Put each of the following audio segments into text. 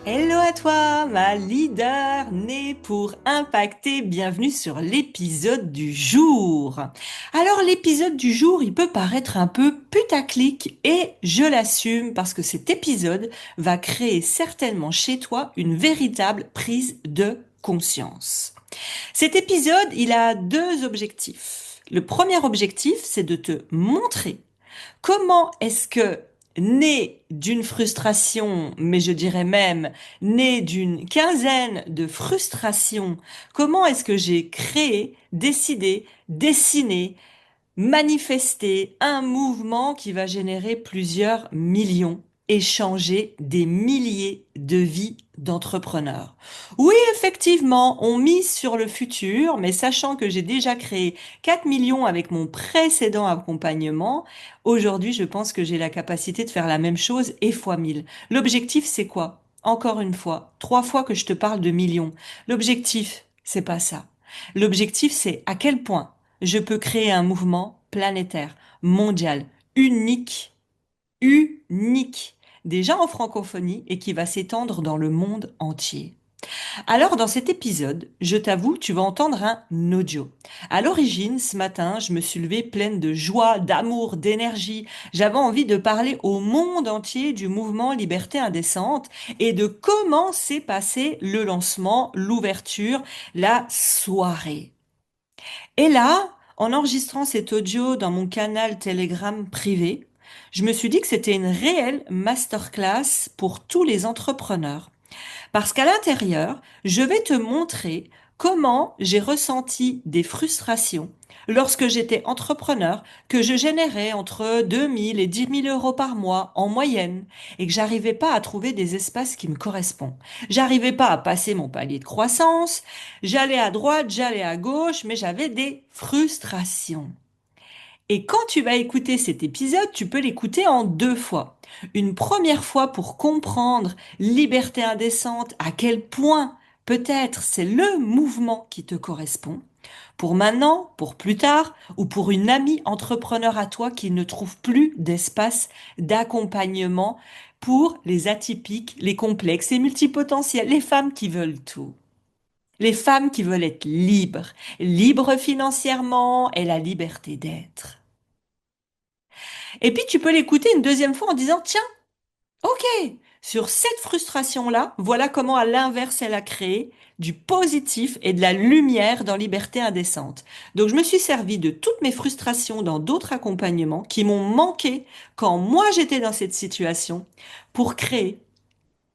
Hello à toi, ma leader née pour impacter. Bienvenue sur l'épisode du jour. Alors l'épisode du jour, il peut paraître un peu putaclic et je l'assume parce que cet épisode va créer certainement chez toi une véritable prise de conscience. Cet épisode, il a deux objectifs. Le premier objectif, c'est de te montrer comment est-ce que, né d'une frustration, mais je dirais même né d'une quinzaine de frustrations, comment est-ce que j'ai créé, décidé, dessiné, manifester un mouvement qui va générer plusieurs millions et changer des milliers de vies d'entrepreneurs. Oui, effectivement, on mise sur le futur, mais sachant que j'ai déjà créé 4 millions avec mon précédent accompagnement, aujourd'hui, je pense que j'ai la capacité de faire la même chose et fois 1000. L'objectif, c'est quoi? Encore une fois, 3 fois que je te parle de millions. L'objectif, c'est pas ça. L'objectif, c'est à quel point je peux créer un mouvement planétaire, mondial, unique, unique, déjà en francophonie et qui va s'étendre dans le monde entier. Alors, dans cet épisode, je t'avoue, tu vas entendre un audio. À l'origine, ce matin, je me suis levée pleine de joie, d'amour, d'énergie. J'avais envie de parler au monde entier du mouvement Liberté Indécente et de comment s'est passé le lancement, l'ouverture, la soirée. Et là, en enregistrant cet audio dans mon canal Telegram privé, je me suis dit que c'était une réelle masterclass pour tous les entrepreneurs. Parce qu'à l'intérieur, je vais te montrer comment j'ai ressenti des frustrations lorsque j'étais entrepreneur, que je générais entre 2 000 et 10 000 € par mois en moyenne et que j'arrivais pas à trouver des espaces qui me correspondent. J'arrivais pas à passer mon palier de croissance, j'allais à droite, j'allais à gauche, mais j'avais des frustrations. Et quand tu vas écouter cet épisode, tu peux l'écouter en 2 fois. Une première fois pour comprendre liberté indécente, à quel point peut-être c'est le mouvement qui te correspond. Pour maintenant, pour plus tard, ou pour une amie entrepreneur à toi qui ne trouve plus d'espace d'accompagnement pour les atypiques, les complexes, les multipotentiels, les femmes qui veulent tout. Les femmes qui veulent être libres, libres financièrement et la liberté d'être. Et puis tu peux l'écouter une deuxième fois en disant, tiens, ok, sur cette frustration-là, voilà comment à l'inverse elle a créé du positif et de la lumière dans Liberté Indécente. Donc je me suis servi de toutes mes frustrations dans d'autres accompagnements qui m'ont manqué quand moi j'étais dans cette situation pour créer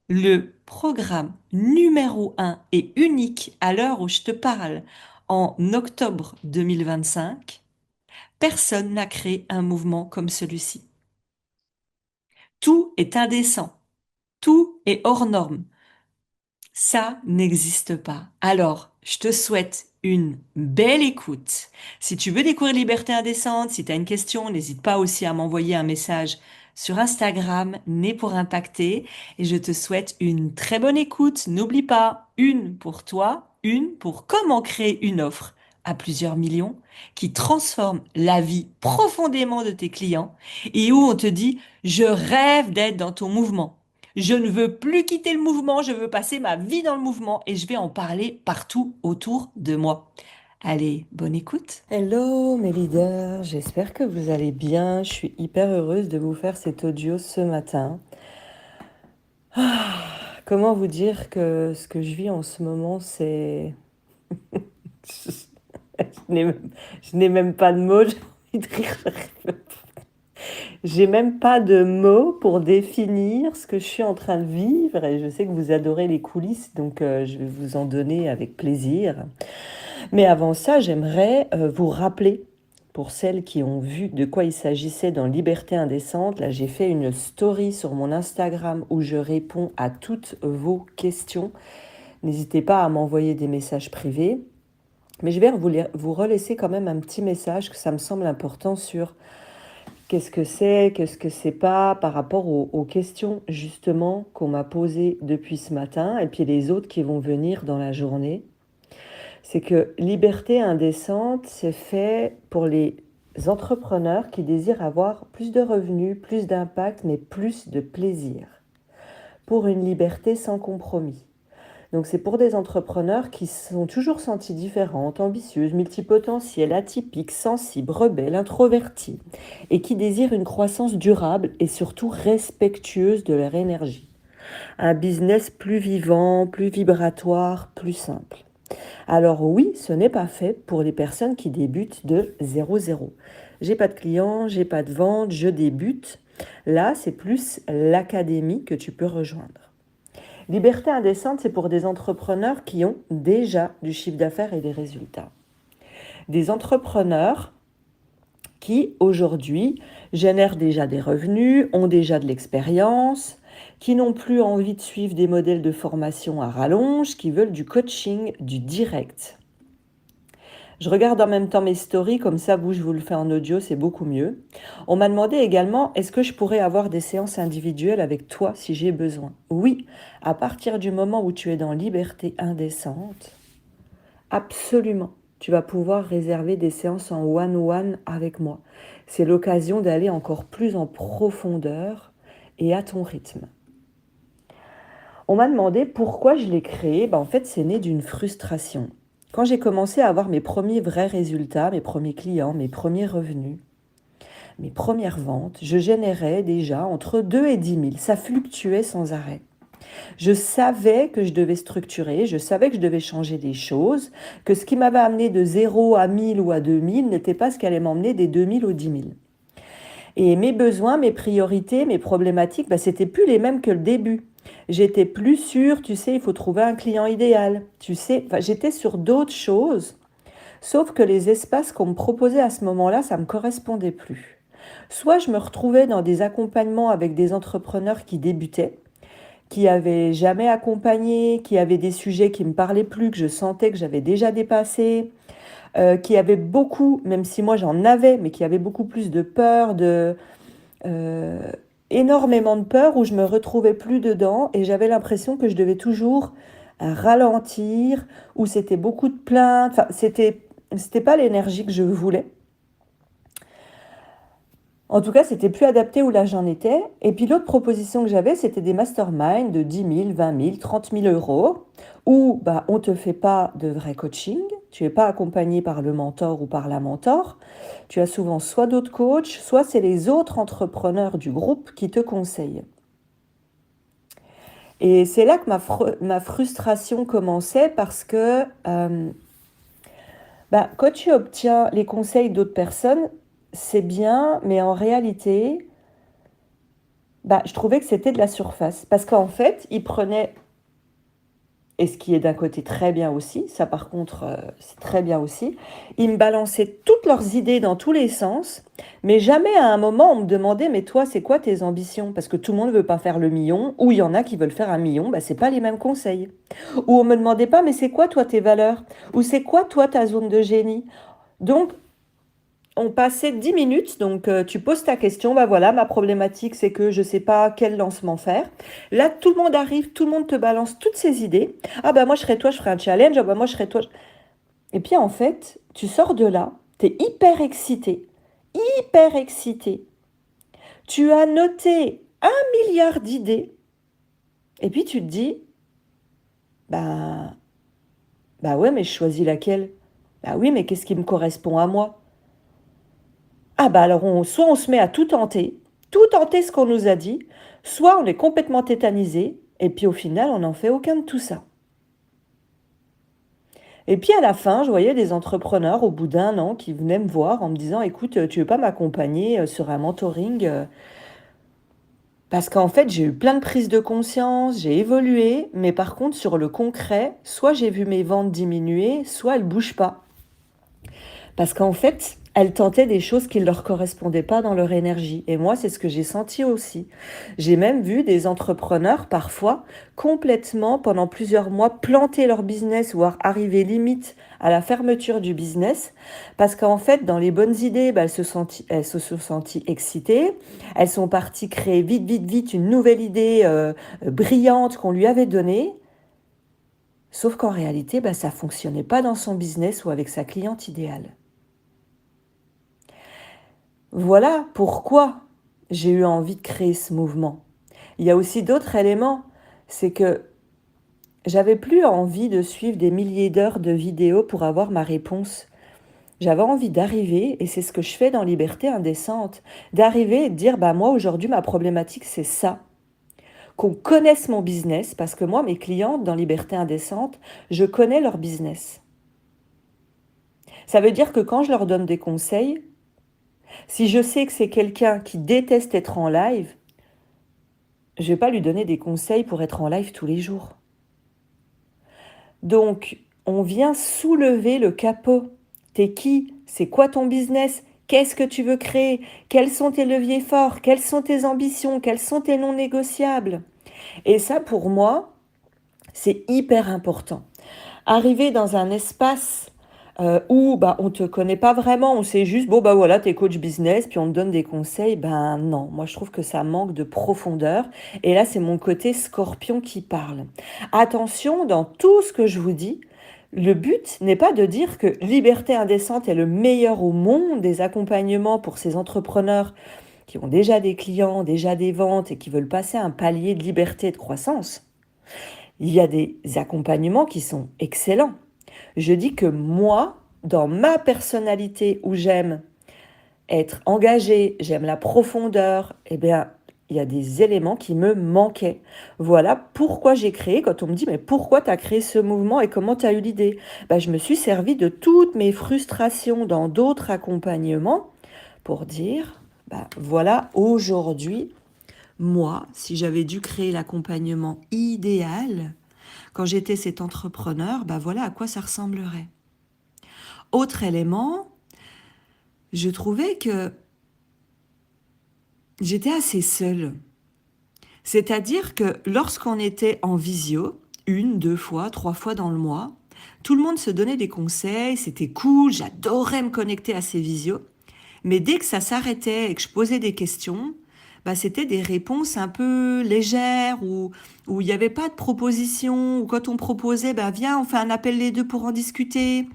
le programme numéro 1 et unique à l'heure où je te parle en octobre 2025. Personne n'a créé un mouvement comme celui-ci. Tout est indécent. Tout est hors norme. Ça n'existe pas. Alors, je te souhaite une belle écoute. Si tu veux découvrir Liberté Indécente, si tu as une question, n'hésite pas aussi à m'envoyer un message sur Instagram, Né pour Impacter. Et je te souhaite une très bonne écoute. N'oublie pas, une pour toi, une pour comment créer une offre à plusieurs millions qui transforme la vie profondément de tes clients et où on te dit, je rêve d'être dans ton mouvement. Je ne veux plus quitter le mouvement, je veux passer ma vie dans le mouvement et je vais en parler partout autour de moi. Allez, bonne écoute. Hello mes leaders, j'espère que vous allez bien. Je suis hyper heureuse de vous faire cet audio ce matin. Comment vous dire que ce que je vis en ce moment, c'est... n'ai je n'ai même pas de mots, j'ai envie de rire. J'ai même pas de mots pour définir ce que je suis en train de vivre et je sais que vous adorez les coulisses, donc je vais vous en donner avec plaisir. Mais avant ça, j'aimerais vous rappeler, pour celles qui ont vu de quoi il s'agissait dans Liberté Indécente, là j'ai fait une story sur mon Instagram où je réponds à toutes vos questions. N'hésitez pas à m'envoyer des messages privés, mais je vais vous relaisser quand même un petit message que ça me semble important sur qu'est-ce que c'est pas par rapport aux questions justement qu'on m'a posées depuis ce matin et puis les autres qui vont venir dans la journée. C'est que liberté indécente, c'est fait pour les entrepreneurs qui désirent avoir plus de revenus, plus d'impact, mais plus de plaisir. Pour une liberté sans compromis. Donc c'est pour des entrepreneurs qui se sont toujours sentis différentes, ambitieuses, multipotentielles, atypiques, sensibles, rebelles, introvertis, et qui désirent une croissance durable et surtout respectueuse de leur énergie. Un business plus vivant, plus vibratoire, plus simple. Alors oui, ce n'est pas fait pour les personnes qui débutent de 0-0. J'ai pas de clients, j'ai pas de vente, je débute. Là, c'est plus l'académie que tu peux rejoindre. Liberté indécente, c'est pour des entrepreneurs qui ont déjà du chiffre d'affaires et des résultats. Des entrepreneurs qui, aujourd'hui, génèrent déjà des revenus, ont déjà de l'expérience, qui n'ont plus envie de suivre des modèles de formation à rallonge, qui veulent du coaching, du direct. Je regarde en même temps mes stories, comme ça, vous, je vous le fais en audio, c'est beaucoup mieux. On m'a demandé également, est-ce que je pourrais avoir des séances individuelles avec toi si j'ai besoin? Oui, à partir du moment où tu es dans liberté indécente, absolument, tu vas pouvoir réserver des séances en one-one avec moi. C'est l'occasion d'aller encore plus en profondeur et à ton rythme. On m'a demandé pourquoi je l'ai créé. En fait, c'est né d'une frustration. Quand j'ai commencé à avoir mes premiers vrais résultats, mes premiers clients, mes premiers revenus, mes premières ventes, je générais déjà entre 2 et 10 000. Ça fluctuait sans arrêt. Je savais que je devais structurer, je savais que je devais changer des choses, que ce qui m'avait amené de 0 à 1000 ou à 2000 n'était pas ce qui allait m'emmener des 2000 aux 10 000. Et mes besoins, mes priorités, mes problématiques, c'était plus les mêmes que le début. J'étais plus sûre, tu sais, il faut trouver un client idéal. Tu sais, j'étais sur d'autres choses, sauf que les espaces qu'on me proposait à ce moment-là, ça ne me correspondait plus. Soit je me retrouvais dans des accompagnements avec des entrepreneurs qui débutaient, qui avaient jamais accompagné, qui avaient des sujets qui me parlaient plus, que je sentais que j'avais déjà dépassé, qui avaient beaucoup, même si moi j'en avais, mais qui avaient beaucoup plus de peur, euh, énormément de peur, où je me retrouvais plus dedans et j'avais l'impression que je devais toujours ralentir, où c'était beaucoup de plaintes. Enfin, c'était pas l'énergie que je voulais. En tout cas, c'était plus adapté où là j'en étais. Et puis l'autre proposition que j'avais, c'était des masterminds de 10 000, 20 000, 30 000 euros, où on ne te fait pas de vrai coaching, tu n'es pas accompagné par le mentor ou par la mentor. Tu as souvent soit d'autres coachs, soit c'est les autres entrepreneurs du groupe qui te conseillent. Et c'est là que ma frustration commençait parce que quand tu obtiens les conseils d'autres personnes, c'est bien, mais en réalité, je trouvais que c'était de la surface. Parce qu'en fait, ils prenaient, et ce qui est d'un côté très bien aussi, ça par contre, c'est très bien aussi, ils me balançaient toutes leurs idées dans tous les sens, mais jamais à un moment on me demandait, mais toi, c'est quoi tes ambitions? Parce que tout le monde ne veut pas faire le million, ou il y en a qui veulent faire un million, c'est pas les mêmes conseils. Ou on me demandait pas, mais c'est quoi toi tes valeurs? Ou c'est quoi toi ta zone de génie? Donc, on passait 10 minutes, donc tu poses ta question, voilà, ma problématique c'est que je ne sais pas quel lancement faire. Là, tout le monde arrive, tout le monde te balance toutes ses idées. Ah moi je serais toi, je ferais un challenge, moi je serais toi. Et puis en fait, tu sors de là, tu es hyper excité, hyper excité. Tu as noté 1 milliard d'idées, et puis tu te dis, ouais, mais je choisis laquelle? Oui, mais qu'est-ce qui me correspond à moi? Alors soit on se met à tout tenter ce qu'on nous a dit, soit on est complètement tétanisé, et puis au final, on n'en fait aucun de tout ça. Et puis à la fin, je voyais des entrepreneurs au bout d'un an qui venaient me voir en me disant, écoute, tu veux pas m'accompagner sur un mentoring parce qu'en fait, j'ai eu plein de prises de conscience, j'ai évolué, mais par contre, sur le concret, soit j'ai vu mes ventes diminuer, soit elles bougent pas. Parce qu'en fait, elles tentaient des choses qui ne leur correspondaient pas dans leur énergie. Et moi, c'est ce que j'ai senti aussi. J'ai même vu des entrepreneurs, parfois, complètement, pendant plusieurs mois, planter leur business, voire arriver limite à la fermeture du business. Parce qu'en fait, dans les bonnes idées, elles se sont senties excitées. Elles sont parties créer vite, vite, vite une nouvelle idée brillante qu'on lui avait donnée. Sauf qu'en réalité, ça ne fonctionnait pas dans son business ou avec sa cliente idéale. Voilà pourquoi j'ai eu envie de créer ce mouvement. Il y a aussi d'autres éléments. C'est que j'avais plus envie de suivre des milliers d'heures de vidéos pour avoir ma réponse. J'avais envie d'arriver, et c'est ce que je fais dans Liberté Indécente, d'arriver et de dire, moi aujourd'hui ma problématique c'est ça. Qu'on connaisse mon business, parce que moi mes clientes dans Liberté Indécente, je connais leur business. Ça veut dire que quand je leur donne des conseils, si je sais que c'est quelqu'un qui déteste être en live, je ne vais pas lui donner des conseils pour être en live tous les jours. Donc, on vient soulever le capot. T'es qui? C'est quoi ton business? Qu'est-ce que tu veux créer? Quels sont tes leviers forts? Quelles sont tes ambitions? Quels sont tes non négociables? Et ça, pour moi, c'est hyper important. Arriver dans un espace où on te connaît pas vraiment, on sait juste, voilà, t'es coach business, puis on te donne des conseils, non, moi je trouve que ça manque de profondeur, et là c'est mon côté scorpion qui parle. Attention, dans tout ce que je vous dis, le but n'est pas de dire que Liberté Indécente est le meilleur au monde des accompagnements pour ces entrepreneurs qui ont déjà des clients, déjà des ventes et qui veulent passer un palier de liberté et de croissance. Il y a des accompagnements qui sont excellents. Je dis que moi, dans ma personnalité où j'aime être engagée, j'aime la profondeur, il y a des éléments qui me manquaient. Voilà pourquoi j'ai créé, quand on me dit « mais pourquoi tu as créé ce mouvement et comment tu as eu l'idée ?» Je me suis servi de toutes mes frustrations dans d'autres accompagnements pour dire voilà, aujourd'hui, moi, si j'avais dû créer l'accompagnement idéal, quand j'étais cet entrepreneur, voilà à quoi ça ressemblerait. Autre élément, je trouvais que j'étais assez seule. C'est-à-dire que lorsqu'on était en visio, 1, 2 fois, 3 fois dans le mois, tout le monde se donnait des conseils, c'était cool, j'adorais me connecter à ces visios. Mais dès que ça s'arrêtait et que je posais des questions, c'était des réponses un peu légères où il n'y avait pas de proposition, ou quand on proposait, viens, on fait un appel les deux pour en discuter.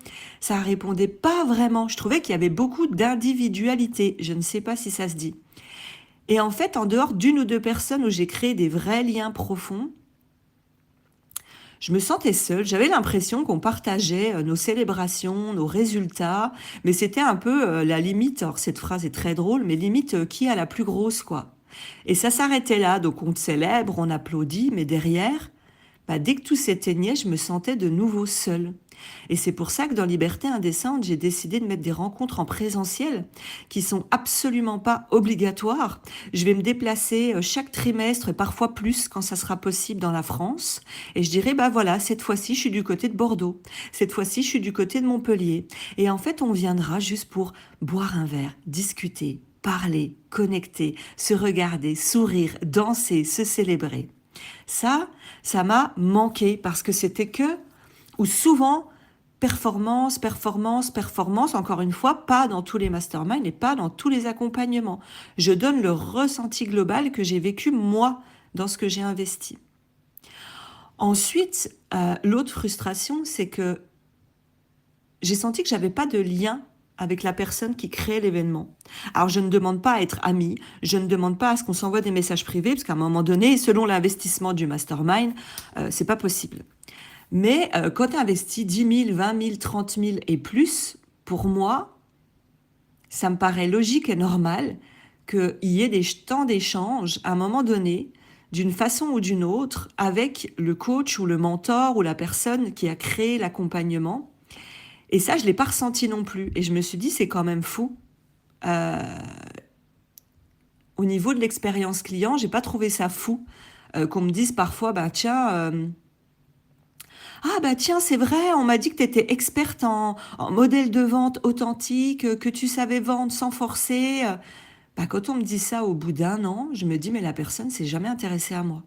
Ça répondait pas vraiment. Je trouvais qu'il y avait beaucoup d'individualité. Je ne sais pas si ça se dit. Et en fait, en dehors d'1 ou 2 personnes où j'ai créé des vrais liens profonds, je me sentais seule, j'avais l'impression qu'on partageait nos célébrations, nos résultats, mais c'était un peu la limite, alors cette phrase est très drôle, mais limite qui a la plus grosse, quoi. Et ça s'arrêtait là, donc on célèbre, on applaudit, mais derrière, dès que tout s'éteignait, je me sentais de nouveau seule. Et c'est pour ça que dans Liberté Indécente, j'ai décidé de mettre des rencontres en présentiel qui sont absolument pas obligatoires. Je vais me déplacer chaque trimestre et parfois plus quand ça sera possible dans la France. Et je dirais, voilà, cette fois-ci, je suis du côté de Bordeaux. Cette fois-ci, je suis du côté de Montpellier. Et en fait, on viendra juste pour boire un verre, discuter, parler, connecter, se regarder, sourire, danser, se célébrer. Ça m'a manqué parce que c'était que, ou souvent, performance, performance, performance, encore une fois, pas dans tous les masterminds et pas dans tous les accompagnements. Je donne le ressenti global que j'ai vécu, moi, dans ce que j'ai investi. Ensuite, l'autre frustration, c'est que j'ai senti que j'avais pas de lien avec la personne qui crée l'événement. Alors, je ne demande pas à être amie, je ne demande pas à ce qu'on s'envoie des messages privés, parce qu'à un moment donné, selon l'investissement du mastermind, c'est pas possible. Mais quand tu investis 10 000, 20 000, 30 000 et plus, pour moi, ça me paraît logique et normal qu'il y ait des temps d'échange à un moment donné, d'une façon ou d'une autre, avec le coach ou le mentor ou la personne qui a créé l'accompagnement. Et ça, je ne l'ai pas ressenti non plus. Et je me suis dit, c'est quand même fou. Au niveau de l'expérience client, j'ai pas trouvé ça fou qu'on me dise parfois, tiens... tiens, c'est vrai, on m'a dit que tu étais experte en modèle de vente authentique, que tu savais vendre sans forcer. Quand on me dit ça au bout d'1 an, je me dis, mais la personne s'est jamais intéressée à moi.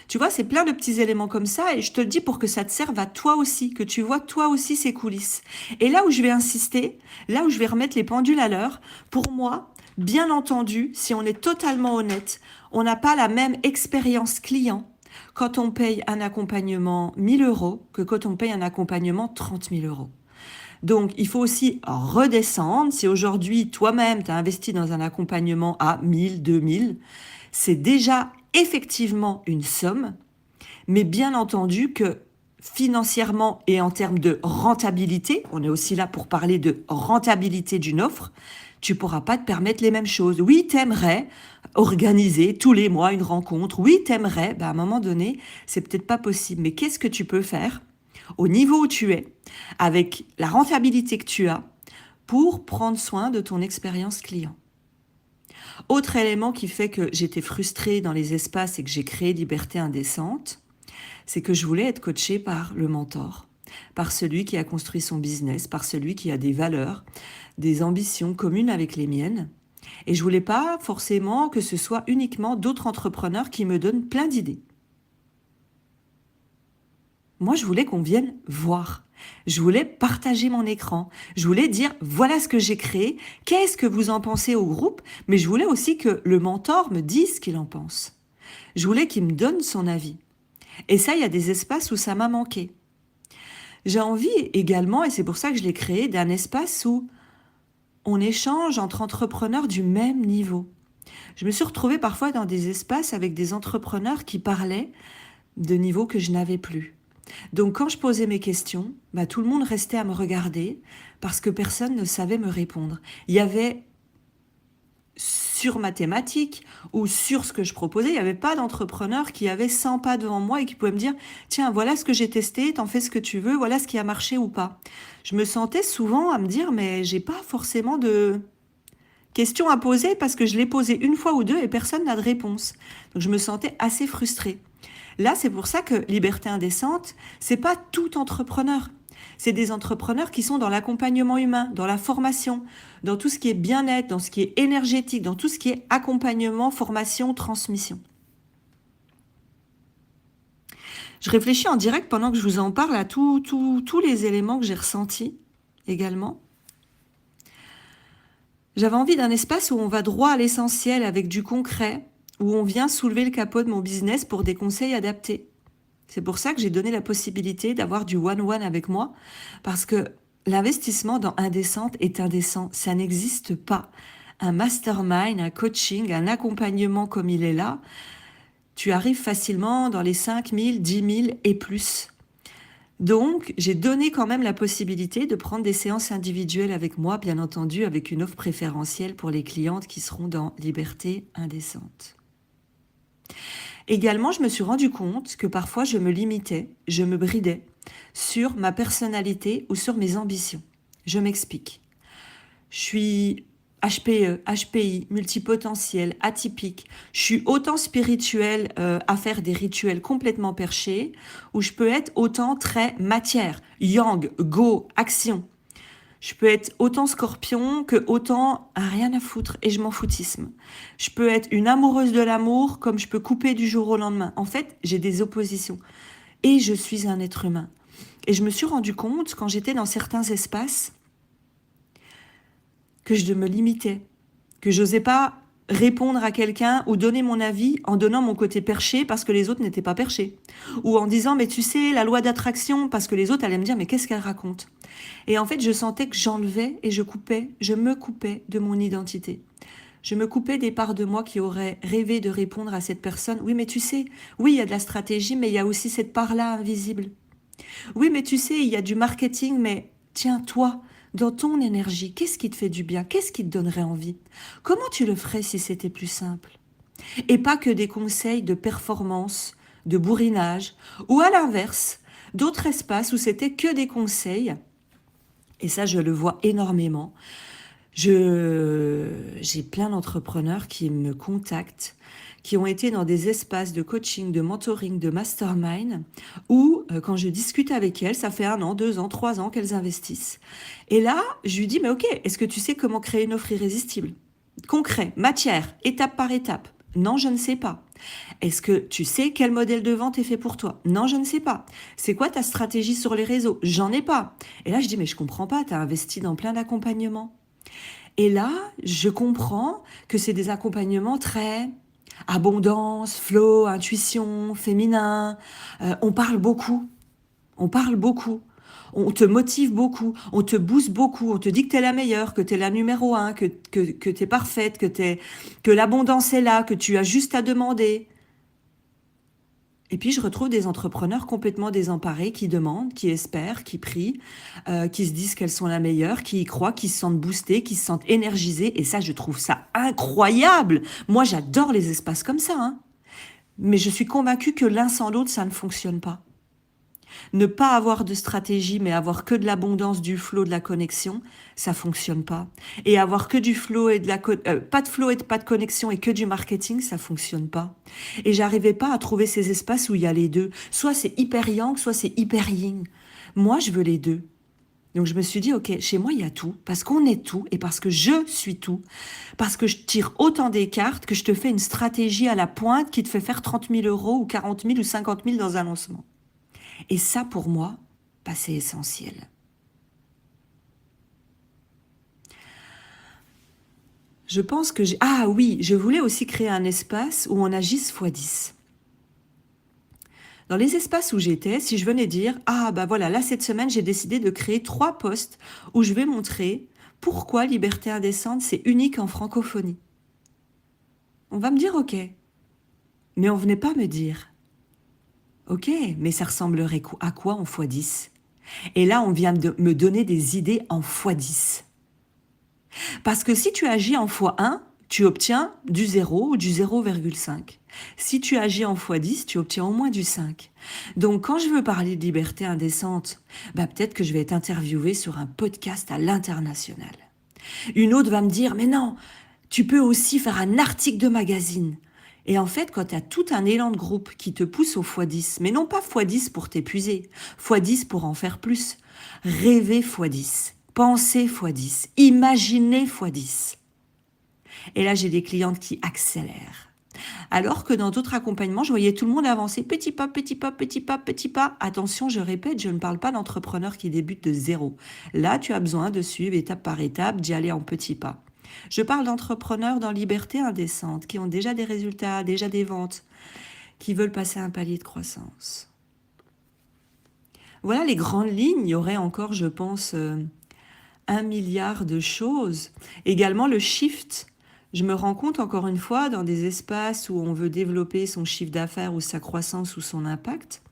Tu vois, c'est plein de petits éléments comme ça et je te le dis pour que ça te serve à toi aussi, que tu vois toi aussi ces coulisses. Et là où je vais insister, là où je vais remettre les pendules à l'heure, pour moi, bien entendu, si on est totalement honnête, on n'a pas la même expérience client, quand on paye un accompagnement 1000 euros que quand on paye un accompagnement 30 000 euros. Donc, il faut aussi redescendre. Si aujourd'hui, toi-même, tu as investi dans un accompagnement à 1000, 2000, c'est déjà effectivement une somme, mais bien entendu que financièrement et en termes de rentabilité, on est aussi là pour parler de rentabilité d'une offre, tu pourras pas te permettre les mêmes choses. Oui, t'aimerais organiser tous les mois une rencontre. Oui, t'aimerais, à un moment donné, c'est peut-être pas possible. Mais qu'est-ce que tu peux faire au niveau où tu es, avec la rentabilité que tu as, pour prendre soin de ton expérience client? Autre élément qui fait que j'étais frustrée dans les espaces et que j'ai créé Liberté Indécente, c'est que je voulais être coachée par le mentor, par celui qui a construit son business, par celui qui a des valeurs, des ambitions communes avec les miennes. Et je voulais pas forcément que ce soit uniquement d'autres entrepreneurs qui me donnent plein d'idées. Moi, je voulais qu'on vienne voir. Je voulais partager mon écran. Je voulais dire, voilà ce que j'ai créé. Qu'est-ce que vous en pensez au groupe? Mais je voulais aussi que le mentor me dise ce qu'il en pense. Je voulais qu'il me donne son avis. Et ça, il y a des espaces où ça m'a manqué. J'ai envie également, et c'est pour ça que je l'ai créé, d'un espace où on échange entre entrepreneurs du même niveau. Je me suis retrouvée parfois dans des espaces avec des entrepreneurs qui parlaient de niveaux que je n'avais plus. Donc quand je posais mes questions, tout le monde restait à me regarder parce que personne ne savait me répondre. Il y avait sur ma thématique ou sur ce que je proposais, il n'y avait pas d'entrepreneur qui avait 100 pas devant moi et qui pouvait me dire « Tiens, voilà ce que j'ai testé, t'en fais ce que tu veux, voilà ce qui a marché ou pas. » Je me sentais souvent à me dire « Mais j'ai pas forcément de questions à poser parce que je l'ai posé une fois ou deux et personne n'a de réponse. » Donc je me sentais assez frustrée. Là, c'est pour ça que Liberté Indécente, c'est pas tout entrepreneur. C'est des entrepreneurs qui sont dans l'accompagnement humain, dans la formation, dans tout ce qui est bien-être, dans ce qui est énergétique, dans tout ce qui est accompagnement, formation, transmission. Je réfléchis en direct pendant que je vous en parle à tous les éléments que j'ai ressentis également. J'avais envie d'un espace où on va droit à l'essentiel avec du concret, où on vient soulever le capot de mon business pour des conseils adaptés. C'est pour ça que j'ai donné la possibilité d'avoir du one-one avec moi, parce que l'investissement dans Indécente est indécent. Ça n'existe pas. Un mastermind, un coaching, un accompagnement comme il est là, tu arrives facilement dans les 5 000, 10 000 et plus. Donc, j'ai donné quand même la possibilité de prendre des séances individuelles avec moi, bien entendu, avec une offre préférentielle pour les clientes qui seront dans Liberté Indécente. Également, je me suis rendu compte que parfois je me limitais, je me bridais sur ma personnalité ou sur mes ambitions. Je m'explique. Je suis HPE, HPI, multipotentiel, atypique. Je suis autant spirituelle à faire des rituels complètement perchés, ou je peux être autant très matière, yang, go, action. Je peux être autant scorpion que autant rien à foutre et je m'en foutisme. Je peux être une amoureuse de l'amour comme je peux couper du jour au lendemain. En fait, j'ai des oppositions. Et je suis un être humain. Et je me suis rendu compte, quand j'étais dans certains espaces, que je me limitais, que j'osais pas répondre à quelqu'un ou donner mon avis en donnant mon côté perché parce que les autres n'étaient pas perchés. Ou en disant, mais tu sais, la loi d'attraction, parce que les autres allaient me dire, mais qu'est-ce qu'elle raconte? Et en fait, je sentais que j'enlevais et je me coupais de mon identité. Je me coupais des parts de moi qui auraient rêvé de répondre à cette personne. Oui, mais tu sais, oui, il y a de la stratégie, mais il y a aussi cette part-là invisible. Oui, mais tu sais, il y a du marketing, mais tiens, toi, dans ton énergie, qu'est-ce qui te fait du bien? Qu'est-ce qui te donnerait envie? Comment tu le ferais si c'était plus simple? Et pas que des conseils de performance, de bourrinage, ou à l'inverse, d'autres espaces où c'était que des conseils. Et ça, je le vois énormément. J'ai plein d'entrepreneurs qui me contactent, qui ont été dans des espaces de coaching, de mentoring, de mastermind, où quand je discute avec elles, ça fait 1 an, 2 ans, 3 ans qu'elles investissent. Et là, je lui dis, mais ok, est-ce que tu sais comment créer une offre irrésistible? Concret, matière, étape par étape. Non, je ne sais pas. Est-ce que tu sais quel modèle de vente est fait pour toi? Non, je ne sais pas. C'est quoi ta stratégie sur les réseaux? J'en ai pas. Et là, je dis, mais je comprends pas, tu as investi dans plein d'accompagnements. Et là, je comprends que c'est des accompagnements très Abondance, flow, intuition, féminin. On parle beaucoup. On parle beaucoup. On te motive beaucoup. On te booste beaucoup. On te dit que t'es la meilleure, que t'es la numéro un, que t'es parfaite, que l'abondance est là, que tu as juste à demander. Et puis je retrouve des entrepreneurs complètement désemparés qui demandent, qui espèrent, qui prient, qui se disent qu'elles sont la meilleure, qui y croient, qui se sentent boostés, qui se sentent énergisés. Et ça, je trouve ça incroyable. Moi, j'adore les espaces comme ça, hein. Mais je suis convaincue que l'un sans l'autre, ça ne fonctionne pas. Ne pas avoir de stratégie, mais avoir que de l'abondance, du flow, de la connexion, ça fonctionne pas. Et avoir que du flow et pas de flow et pas de connexion et que du marketing, ça fonctionne pas. Et j'arrivais pas à trouver ces espaces où il y a les deux. Soit c'est hyper yang, soit c'est hyper yin. Moi, je veux les deux. Donc je me suis dit, ok, chez moi, il y a tout, parce qu'on est tout, et parce que je suis tout, parce que je tire autant des cartes que je te fais une stratégie à la pointe qui te fait faire 30 000 euros ou 40 000 ou 50 000 dans un lancement. Et ça, pour moi, bah, c'est essentiel. Je pense que j'ai... Ah oui, je voulais aussi créer un espace où on agisse x10. Dans les espaces où j'étais, si je venais dire, ah bah voilà, là cette semaine, j'ai décidé de créer 3 posts où je vais montrer pourquoi Liberté Indécente, c'est unique en francophonie. On va me dire, ok. Mais on venait pas me dire, ok, mais ça ressemblerait à quoi en x10? Et là, on vient de me donner des idées en x10. Parce que si tu agis en x1, tu obtiens du 0 ou du 0,5. Si tu agis en x10, tu obtiens au moins du 5. Donc quand je veux parler de liberté indécente, bah peut-être que je vais être interviewée sur un podcast à l'international. Une autre va me dire, mais non, tu peux aussi faire un article de magazine. Et en fait, quand tu as tout un élan de groupe qui te pousse au x10, mais non pas x10 pour t'épuiser, x10 pour en faire plus, rêver x10, penser x10, imaginer x10. Et là, j'ai des clientes qui accélèrent. Alors que dans d'autres accompagnements, je voyais tout le monde avancer petit pas, petit pas, petit pas, petit pas. Attention, je répète, je ne parle pas d'entrepreneurs qui débutent de zéro. Là, tu as besoin de suivre étape par étape, d'y aller en petits pas. Je parle d'entrepreneurs dans liberté indécente, qui ont déjà des résultats, déjà des ventes, qui veulent passer un palier de croissance. Voilà les grandes lignes. Il y aurait encore, je pense, 1 milliard de choses. Également le shift. Je me rends compte encore une fois dans des espaces où on veut développer son chiffre d'affaires ou sa croissance ou son impact,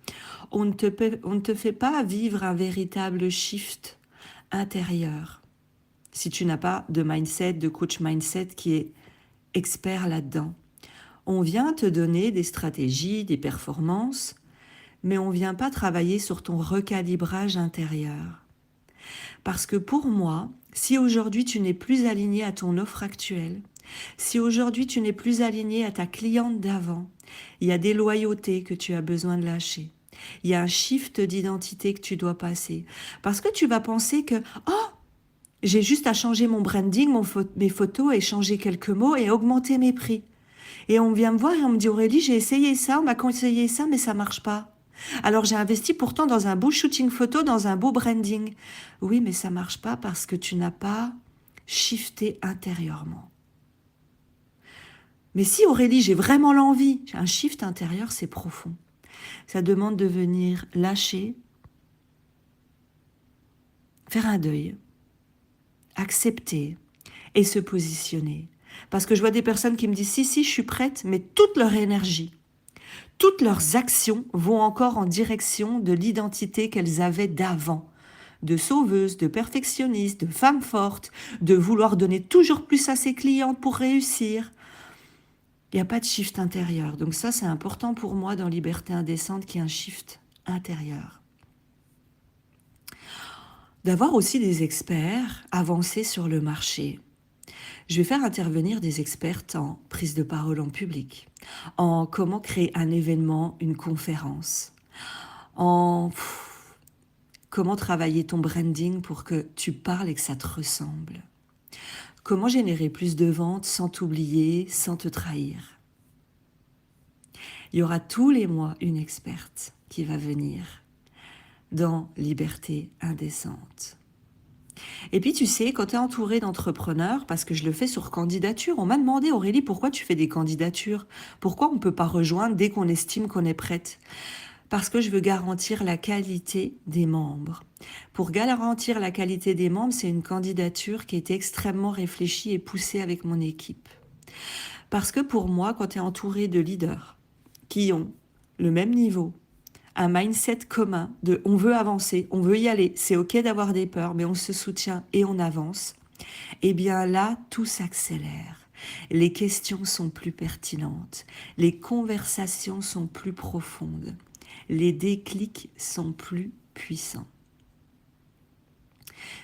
on ne te fait pas vivre un véritable shift intérieur. Si tu n'as pas de mindset, de coach mindset qui est expert là-dedans. On vient te donner des stratégies, des performances, mais on vient pas travailler sur ton recalibrage intérieur. Parce que pour moi, si aujourd'hui tu n'es plus aligné à ton offre actuelle, si aujourd'hui tu n'es plus aligné à ta cliente d'avant, il y a des loyautés que tu as besoin de lâcher. Il y a un shift d'identité que tu dois passer. Parce que tu vas penser que, oh, j'ai juste à changer mon branding, mes photos et changer quelques mots et augmenter mes prix. Et on vient me voir et on me dit, Aurélie, j'ai essayé ça, on m'a conseillé ça, mais ça marche pas. Alors j'ai investi pourtant dans un beau shooting photo, dans un beau branding. Oui, mais ça marche pas parce que tu n'as pas shifté intérieurement. Mais si Aurélie, j'ai vraiment l'envie, un shift intérieur, c'est profond. Ça demande de venir lâcher, faire un deuil, accepter et se positionner. Parce que je vois des personnes qui me disent, si, je suis prête, mais toute leur énergie, toutes leurs actions vont encore en direction de l'identité qu'elles avaient d'avant. De sauveuse, de perfectionniste, de femme forte, de vouloir donner toujours plus à ses clientes pour réussir. Il n'y a pas de shift intérieur. Donc ça, c'est important pour moi dans Liberté Indécente qu'il y ait un shift intérieur. D'avoir aussi des experts avancés sur le marché. Je vais faire intervenir des experts en prise de parole en public, en comment créer un événement, une conférence, en comment travailler ton branding pour que tu parles et que ça te ressemble. Comment générer plus de ventes sans t'oublier, sans te trahir. Il y aura tous les mois une experte qui va venir dans Liberté Indécente. Et puis tu sais, quand tu es entouré d'entrepreneurs, parce que je le fais sur candidature, on m'a demandé, Aurélie, pourquoi tu fais des candidatures? Pourquoi on ne peut pas rejoindre dès qu'on estime qu'on est prête? Parce que je veux garantir la qualité des membres. Pour garantir la qualité des membres, c'est une candidature qui a été extrêmement réfléchie et poussée avec mon équipe. Parce que pour moi, quand tu es entouré de leaders qui ont le même niveau, un mindset commun de on veut avancer, on veut y aller, c'est ok d'avoir des peurs, mais on se soutient et on avance, eh bien là, tout s'accélère. Les questions sont plus pertinentes, les conversations sont plus profondes, les déclics sont plus puissants.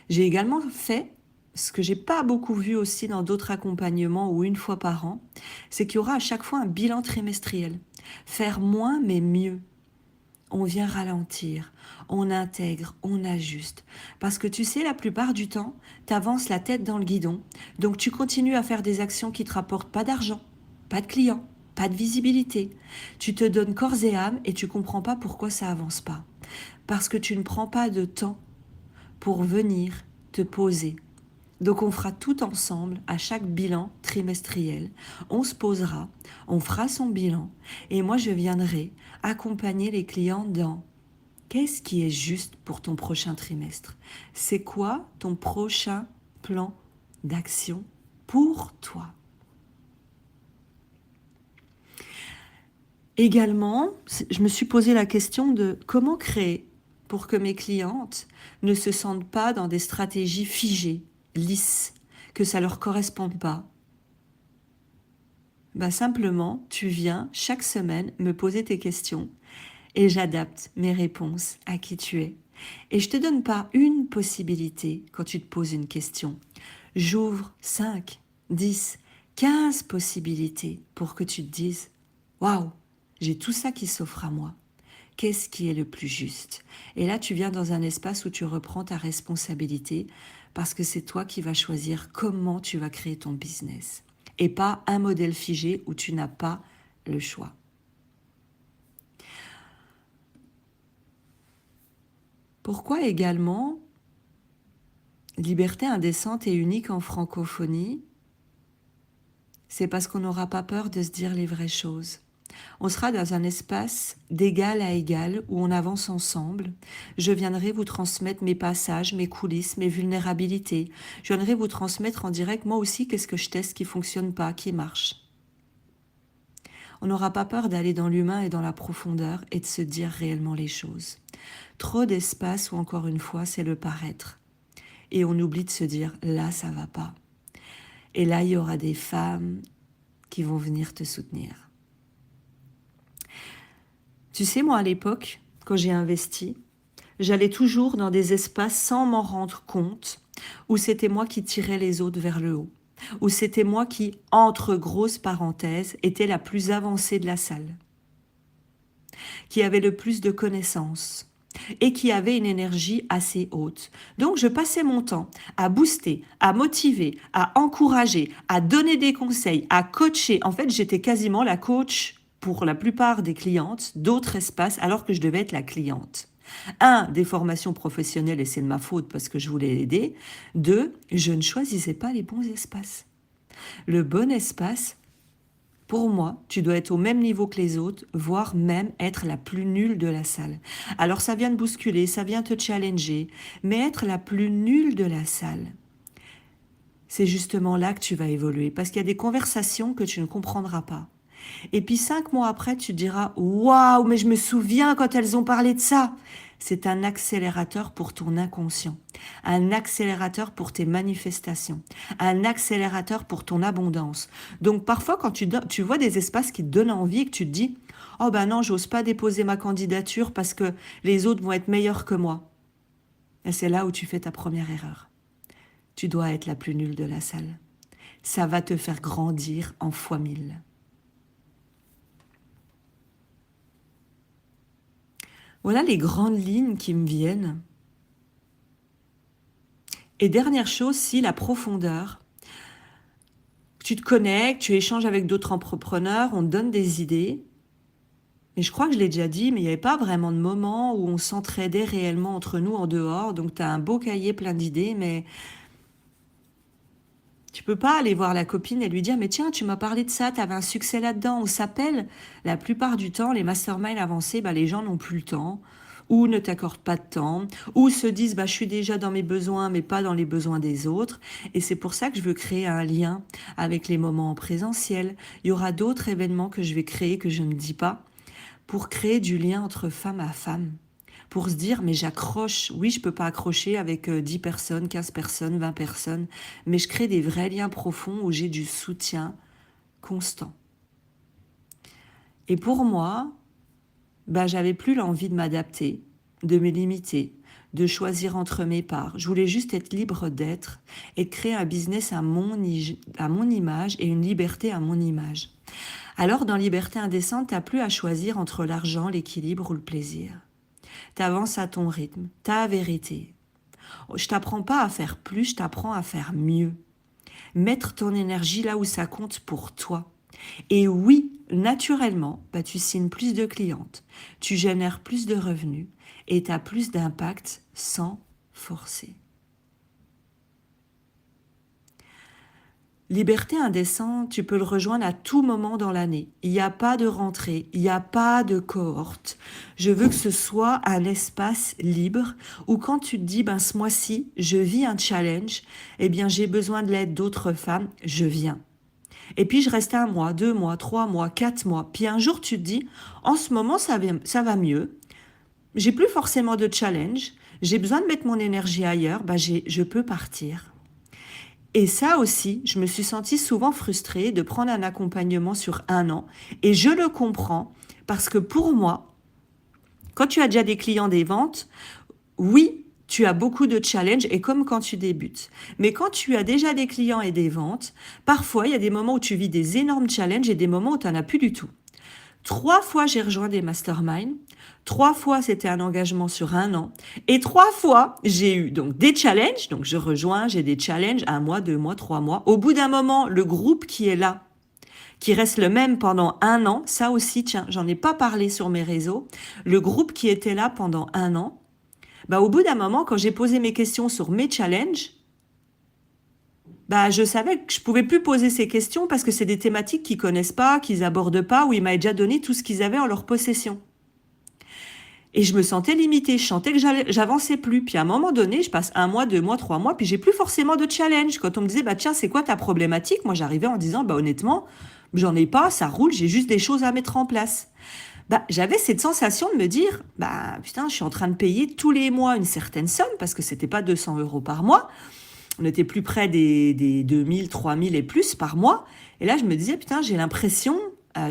J'ai également fait ce que j'ai pas beaucoup vu aussi dans d'autres accompagnements ou une fois par an, c'est qu'il y aura à chaque fois un bilan trimestriel. Faire moins mais mieux. On vient ralentir, on intègre, on ajuste. Parce que tu sais, la plupart du temps, tu avances la tête dans le guidon, donc tu continues à faire des actions qui te rapportent pas d'argent, pas de clients, pas de visibilité. Tu te donnes corps et âme et tu comprends pas pourquoi ça avance pas. Parce que tu ne prends pas de temps pour venir te poser. Donc on fera tout ensemble à chaque bilan trimestriel. On se posera, on fera son bilan et moi je viendrai accompagner les clients dans qu'est-ce qui est juste pour ton prochain trimestre. C'est quoi ton prochain plan d'action pour toi? Également, je me suis posé la question de comment créer pour que mes clientes ne se sentent pas dans des stratégies figées, lisses, que ça leur corresponde pas. Simplement, tu viens chaque semaine me poser tes questions et j'adapte mes réponses à qui tu es. Et je te donne pas une possibilité quand tu te poses une question. J'ouvre 5, 10, 15 possibilités pour que tu te dises « Waouh, j'ai tout ça qui s'offre à moi. Qu'est-ce qui est le plus juste ?» Et là, tu viens dans un espace où tu reprends ta responsabilité parce que c'est toi qui vas choisir comment tu vas créer ton business et pas un modèle figé où tu n'as pas le choix. Pourquoi également liberté indécente et unique en francophonie? C'est parce qu'on n'aura pas peur de se dire les vraies choses. On sera dans un espace d'égal à égal où on avance ensemble. Je viendrai vous transmettre mes passages, mes coulisses, mes vulnérabilités. Je viendrai vous transmettre en direct, moi aussi, qu'est-ce que je teste qui fonctionne pas, qui marche. On n'aura pas peur d'aller dans l'humain et dans la profondeur et de se dire réellement les choses. Trop d'espace où, encore une fois, c'est le paraître. Et on oublie de se dire, là, ça va pas. Et là, il y aura des femmes qui vont venir te soutenir. Tu sais, moi, à l'époque, quand j'ai investi, j'allais toujours dans des espaces sans m'en rendre compte, où c'était moi qui tirais les autres vers le haut, où c'était moi qui, entre grosses parenthèses, était la plus avancée de la salle, qui avait le plus de connaissances et qui avait une énergie assez haute. Donc je passais mon temps à booster, à motiver, à encourager, à donner des conseils, à coacher. En fait, j'étais quasiment la coach pour la plupart des clientes d'autres espaces alors que je devais être la cliente. Un, des formations professionnelles et c'est de ma faute parce que je voulais l'aider. Deux, je ne choisissais pas les bons espaces. Le bon espace, pour moi, tu dois être au même niveau que les autres, voire même être la plus nulle de la salle. Alors ça vient te bousculer, ça vient te challenger, mais être la plus nulle de la salle, c'est justement là que tu vas évoluer, parce qu'il y a des conversations que tu ne comprendras pas. Et puis 5 mois après, tu te diras « Waouh, mais je me souviens quand elles ont parlé de ça !» C'est un accélérateur pour ton inconscient, un accélérateur pour tes manifestations, un accélérateur pour ton abondance. Donc parfois, quand tu vois des espaces qui te donnent envie et que tu te dis « Oh ben non, j'ose pas déposer ma candidature parce que les autres vont être meilleurs que moi. » Et c'est là où tu fais ta première erreur. Tu dois être la plus nulle de la salle. Ça va te faire grandir en fois 1000. Voilà les grandes lignes qui me viennent. Et dernière chose, si la profondeur, tu te connectes, tu échanges avec d'autres entrepreneurs, on te donne des idées. Et je crois que je l'ai déjà dit, mais il n'y avait pas vraiment de moment où on s'entraidait réellement entre nous en dehors. Donc, tu as un beau cahier plein d'idées, mais tu peux pas aller voir la copine et lui dire, mais tiens, tu m'as parlé de ça, tu avais un succès là-dedans. On s'appelle. La plupart du temps, les masterminds avancés, bah, les gens n'ont plus le temps, ou ne t'accordent pas de temps, ou se disent, bah, je suis déjà dans mes besoins, mais pas dans les besoins des autres. Et c'est pour ça que je veux créer un lien avec les moments en présentiel. Il y aura d'autres événements que je vais créer que je ne dis pas, pour créer du lien entre femme à femme. Pour se dire, mais j'accroche, oui, je peux pas accrocher avec 10 personnes, 15 personnes, 20 personnes, mais je crée des vrais liens profonds où j'ai du soutien constant. Et pour moi, bah, j'avais plus l'envie de m'adapter, de me limiter, de choisir entre mes parts. Je voulais juste être libre d'être et de créer un business à mon image et une liberté à mon image. Alors, dans Liberté indécente, t'as plus à choisir entre l'argent, l'équilibre ou le plaisir. T'avances à ton rythme, ta vérité. Je t'apprends pas à faire plus, je t'apprends à faire mieux. Mettre ton énergie là où ça compte pour toi. Et oui, naturellement, bah, tu signes plus de clientes, tu génères plus de revenus et tu as plus d'impact sans forcer. Liberté indécente, tu peux le rejoindre à tout moment dans l'année. Il n'y a pas de rentrée, il n'y a pas de cohorte. Je veux que ce soit un espace libre où quand tu te dis, ben, ce mois-ci, je vis un challenge, eh bien, j'ai besoin de l'aide d'autres femmes, je viens. Et puis, je reste 1 mois, 2 mois, 3 mois, 4 mois. Puis un jour, tu te dis, en ce moment, ça va mieux. J'ai plus forcément de challenge. J'ai besoin de mettre mon énergie ailleurs. Ben, je peux partir. Et ça aussi, je me suis sentie souvent frustrée de prendre un accompagnement sur 1 an. Et je le comprends parce que pour moi, quand tu as déjà des clients, des ventes, oui, tu as beaucoup de challenges et comme quand tu débutes. Mais quand tu as déjà des clients et des ventes, parfois il y a des moments où tu vis des énormes challenges et des moments où tu n'en as plus du tout. 3 fois, j'ai rejoint des masterminds. 3 fois, c'était un engagement sur 1 an. Et 3 fois, j'ai eu donc des challenges. Donc, je rejoins, j'ai des challenges 1 mois, 2 mois, 3 mois. Au bout d'un moment, le groupe qui est là, qui reste le même pendant 1 an, ça aussi, tiens, j'en ai pas parlé sur mes réseaux. Le groupe qui était là pendant 1 an, bah, au bout d'un moment, quand j'ai posé mes questions sur mes challenges, bah, je savais que je pouvais plus poser ces questions parce que c'est des thématiques qu'ils connaissent pas, qu'ils abordent pas, où ils m'avaient déjà donné tout ce qu'ils avaient en leur possession. Et je me sentais limitée, je sentais que j'avançais plus. Puis à un moment donné, je passe 1 mois, 2 mois, 3 mois, puis j'ai plus forcément de challenge. Quand on me disait, bah tiens, c'est quoi ta problématique? Moi, j'arrivais en disant, bah honnêtement, j'en ai pas, ça roule, j'ai juste des choses à mettre en place. Bah, j'avais cette sensation de me dire, bah putain, je suis en train de payer tous les mois une certaine somme, parce que c'était pas 200 euros par mois. On était plus près des 2000, 3000 et plus par mois. Et là, je me disais, putain, j'ai l'impression,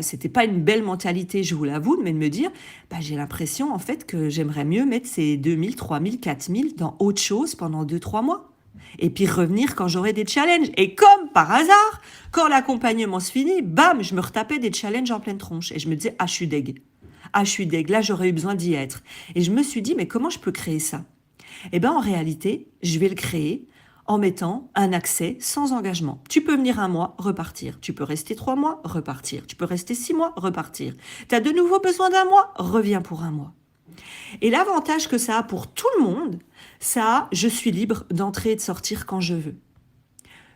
c'était pas une belle mentalité, je vous l'avoue, mais de me dire, bah, j'ai l'impression, en fait, que j'aimerais mieux mettre ces 2000, 3000, 4000 dans autre chose pendant 2, 3 mois. Et puis revenir quand j'aurai des challenges. Et comme par hasard, quand l'accompagnement se finit, bam, je me retapais des challenges en pleine tronche. Et je me disais, ah, je suis deg. Ah, je suis deg. Là, j'aurais eu besoin d'y être. Et je me suis dit, mais comment je peux créer ça? Eh bien, en réalité, je vais le créer en mettant un accès sans engagement. Tu peux venir 1 mois, repartir. Tu peux rester 3 mois, repartir. Tu peux rester 6 mois, repartir. Tu as de nouveau besoin d'1 mois, reviens pour 1 mois. Et l'avantage que ça a pour tout le monde, ça, je suis libre d'entrer et de sortir quand je veux.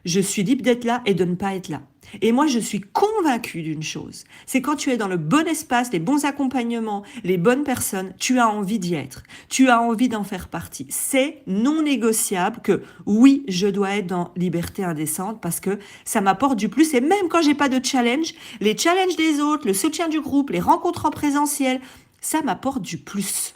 Je suis libre d'être là et de ne pas être là. Et moi, je suis convaincue d'une chose. C'est quand tu es dans le bon espace, les bons accompagnements, les bonnes personnes, tu as envie d'y être. Tu as envie d'en faire partie. C'est non négociable que oui, je dois être dans Liberté indécente parce que ça m'apporte du plus. Et même quand j'ai pas de challenge, les challenges des autres, le soutien du groupe, les rencontres en présentiel, ça m'apporte du plus.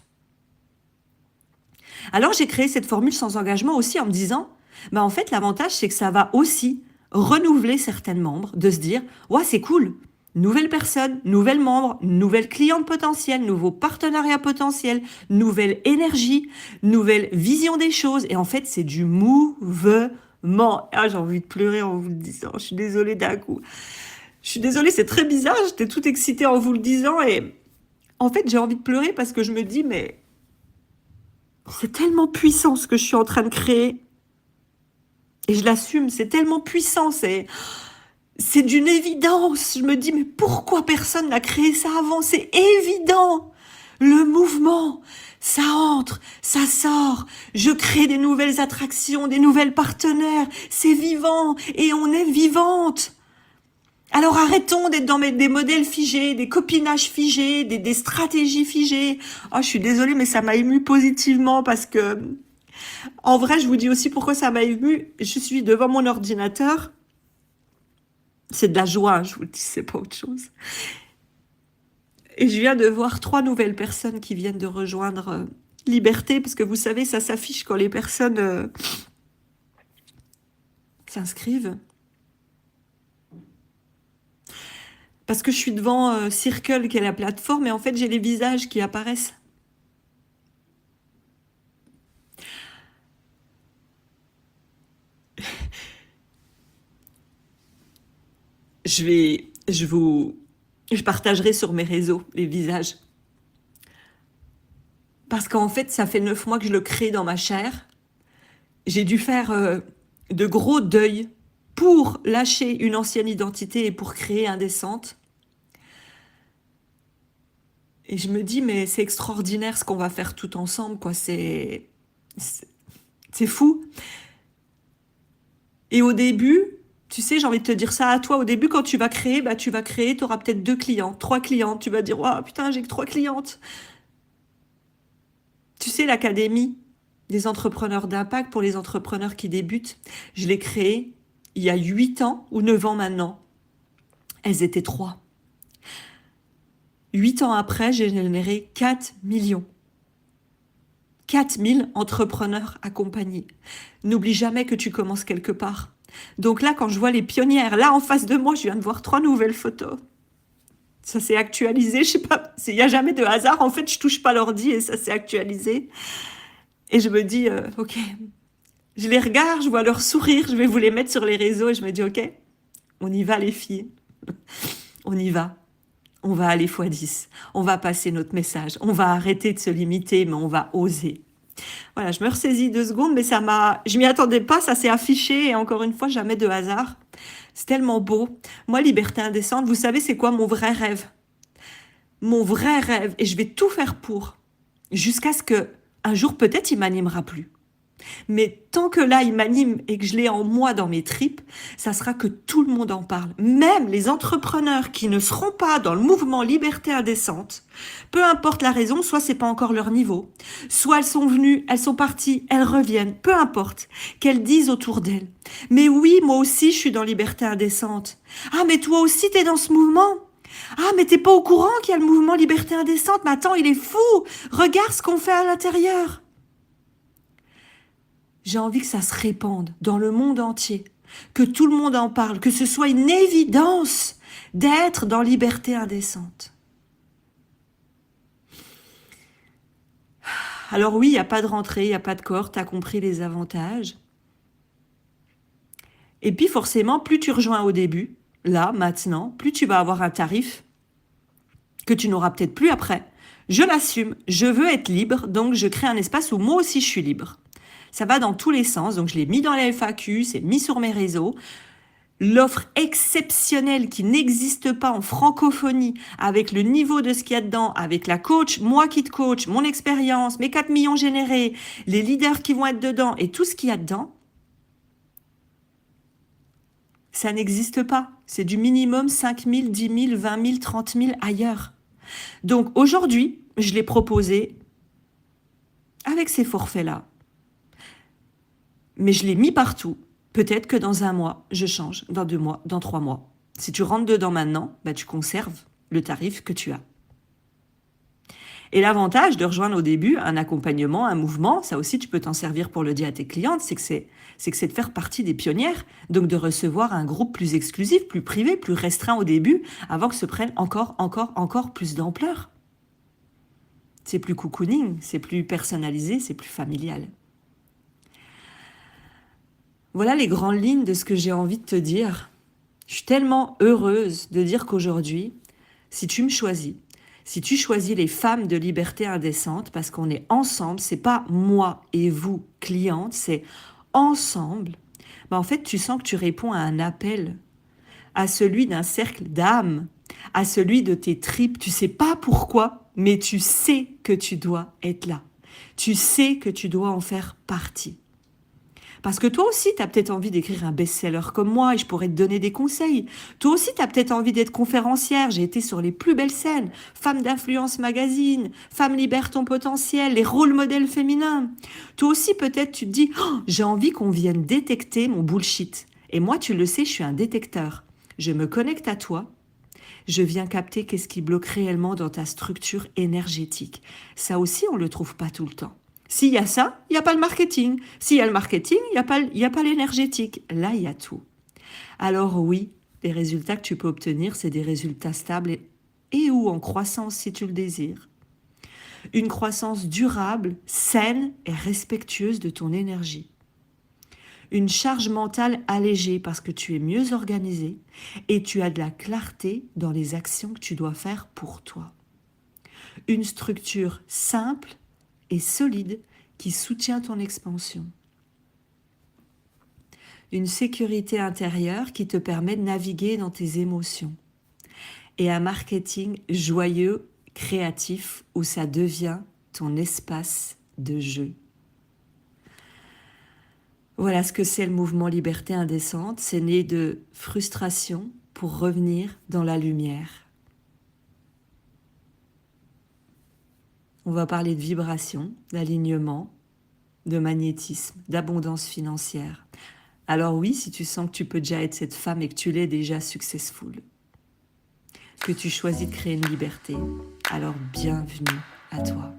Alors, j'ai créé cette formule sans engagement aussi en me disant, bah en fait, l'avantage, c'est que ça va aussi renouveler certains membres, de se dire, ouais, c'est cool, nouvelle personne, nouvelle membre, nouvelle cliente potentielle, nouveau partenariat potentiel, nouvelle énergie, nouvelle vision des choses. Et en fait, c'est du mouvement. Ah, j'ai envie de pleurer en vous le disant. Je suis désolée d'un coup. Je suis désolée, c'est très bizarre. J'étais toute excitée en vous le disant. Et en fait, j'ai envie de pleurer parce que je me dis, mais c'est tellement puissant ce que je suis en train de créer. Et je l'assume, c'est tellement puissant, c'est d'une évidence. Je me dis, mais pourquoi personne n'a créé ça avant? C'est évident. Le mouvement, ça entre, ça sort. Je crée des nouvelles attractions, des nouvelles partenaires. C'est vivant et on est vivante. Alors arrêtons d'être dans des modèles figés, des copinages figés, des stratégies figées. Oh, je suis désolée, mais ça m'a émue positivement parce que, en vrai, je vous dis aussi pourquoi ça m'a émue. Je suis devant mon ordinateur. C'est de la joie, hein, je vous le dis, c'est pas autre chose. Et je viens de voir 3 nouvelles personnes qui viennent de rejoindre Liberté, parce que vous savez, ça s'affiche quand les personnes s'inscrivent. Parce que je suis devant Circle, qui est la plateforme, et en fait, j'ai les visages qui apparaissent. Je partagerai sur mes réseaux les visages. Parce qu'en fait, ça fait 9 mois que je le crée dans ma chair. J'ai dû faire de gros deuils pour lâcher une ancienne identité et pour créer Indécente. Et je me dis, mais c'est extraordinaire ce qu'on va faire tout ensemble, quoi. C'est fou. Et au début, tu sais, j'ai envie de te dire ça à toi. Au début, quand tu vas créer, tu auras peut-être 2 clients, 3 clientes. Tu vas dire, oh putain, j'ai que 3 clientes. Tu sais, l'académie des entrepreneurs d'impact pour les entrepreneurs qui débutent, je l'ai créée il y a 8 ans ou 9 ans maintenant. Elles étaient 3. 8 ans après, j'ai généré 4 millions. 4000 entrepreneurs accompagnés. N'oublie jamais que tu commences quelque part. Donc là, quand je vois les pionnières, là en face de moi, je viens de voir 3 nouvelles photos. Ça s'est actualisé, je sais pas, il n'y a jamais de hasard. En fait, je touche pas l'ordi et ça s'est actualisé. Et je me dis, ok, je les regarde, je vois leur sourire, je vais vous les mettre sur les réseaux et je me dis, ok, on y va les filles. On y va. On va aller x10. On va passer notre message. On va arrêter de se limiter, mais on va oser. Voilà, je me ressaisis 2 secondes, mais je m'y attendais pas, ça s'est affiché et encore une fois, jamais de hasard. C'est tellement beau. Moi, Liberté Indécente, vous savez, c'est quoi mon vrai rêve? Mon vrai rêve, et je vais tout faire pour, jusqu'à ce que, un jour, peut-être, il m'animera plus. Mais tant que là, il m'anime et que je l'ai en moi dans mes tripes, ça sera que tout le monde en parle. Même les entrepreneurs qui ne seront pas dans le mouvement Liberté Indécente, peu importe la raison, soit c'est pas encore leur niveau, soit elles sont venues, elles sont parties, elles reviennent, peu importe, qu'elles disent autour d'elles. Mais oui, moi aussi, je suis dans Liberté Indécente. Ah, mais toi aussi, t'es dans ce mouvement? Ah, mais t'es pas au courant qu'il y a le mouvement Liberté Indécente? Mais attends, il est fou! Regarde ce qu'on fait à l'intérieur! J'ai envie que ça se répande dans le monde entier, que tout le monde en parle, que ce soit une évidence d'être dans Liberté Indécente. Alors oui, il n'y a pas de rentrée, il n'y a pas de cohorte, t'as compris les avantages. Et puis forcément, plus tu rejoins au début, là, maintenant, plus tu vas avoir un tarif que tu n'auras peut-être plus après. Je l'assume, je veux être libre, donc je crée un espace où moi aussi je suis libre. Ça va dans tous les sens, donc je l'ai mis dans la FAQ, c'est mis sur mes réseaux. L'offre exceptionnelle qui n'existe pas en francophonie, avec le niveau de ce qu'il y a dedans, avec la coach, moi qui te coach, mon expérience, mes 4 millions générés, les leaders qui vont être dedans et tout ce qu'il y a dedans, ça n'existe pas. C'est du minimum 5 000, 10 000, 20 000, 30 000 ailleurs. Donc aujourd'hui, je l'ai proposé avec ces forfaits-là. Mais je l'ai mis partout. Peut-être que dans 1 mois, je change. Dans 2 mois, dans 3 mois. Si tu rentres dedans maintenant, tu conserves le tarif que tu as. Et l'avantage de rejoindre au début un accompagnement, un mouvement, ça aussi tu peux t'en servir pour le dire à tes clientes, c'est que c'est de faire partie des pionnières, donc de recevoir un groupe plus exclusif, plus privé, plus restreint au début, avant que se prenne encore plus d'ampleur. C'est plus cocooning, c'est plus personnalisé, c'est plus familial. Voilà les grandes lignes de ce que j'ai envie de te dire. Je suis tellement heureuse de dire qu'aujourd'hui, si tu me choisis, si tu choisis les femmes de Liberté Indécente, parce qu'on est ensemble, c'est pas moi et vous, clientes, c'est ensemble, en fait, tu sens que tu réponds à un appel à celui d'un cercle d'âme, à celui de tes tripes. Tu sais pas pourquoi, mais tu sais que tu dois être là. Tu sais que tu dois en faire partie. Parce que toi aussi, tu as peut-être envie d'écrire un best-seller comme moi et je pourrais te donner des conseils. Toi aussi, tu as peut-être envie d'être conférencière. J'ai été sur les plus belles scènes. Femme d'influence magazine, Femme libère ton potentiel, les rôles modèles féminins. Toi aussi, peut-être, tu te dis, oh, j'ai envie qu'on vienne détecter mon bullshit. Et moi, tu le sais, je suis un détecteur. Je me connecte à toi. Je viens capter qu'est-ce qui bloque réellement dans ta structure énergétique. Ça aussi, on ne le trouve pas tout le temps. S'il y a ça, il n'y a pas le marketing. S'il y a le marketing, il y a pas l'énergétique. Là, il y a tout. Alors oui, les résultats que tu peux obtenir, c'est des résultats stables et ou en croissance si tu le désires. Une croissance durable, saine et respectueuse de ton énergie. Une charge mentale allégée parce que tu es mieux organisé et tu as de la clarté dans les actions que tu dois faire pour toi. Une structure simple et solide qui soutient ton expansion. Une sécurité intérieure qui te permet de naviguer dans tes émotions. Et un marketing joyeux, créatif, où ça devient ton espace de jeu. Voilà ce que c'est le mouvement Liberté Indécente. C'est né de frustration pour revenir dans la lumière. On va parler de vibration, d'alignement, de magnétisme, d'abondance financière. Alors oui, si tu sens que tu peux déjà être cette femme et que tu l'es déjà successful, que tu choisis de créer une liberté, alors bienvenue à toi.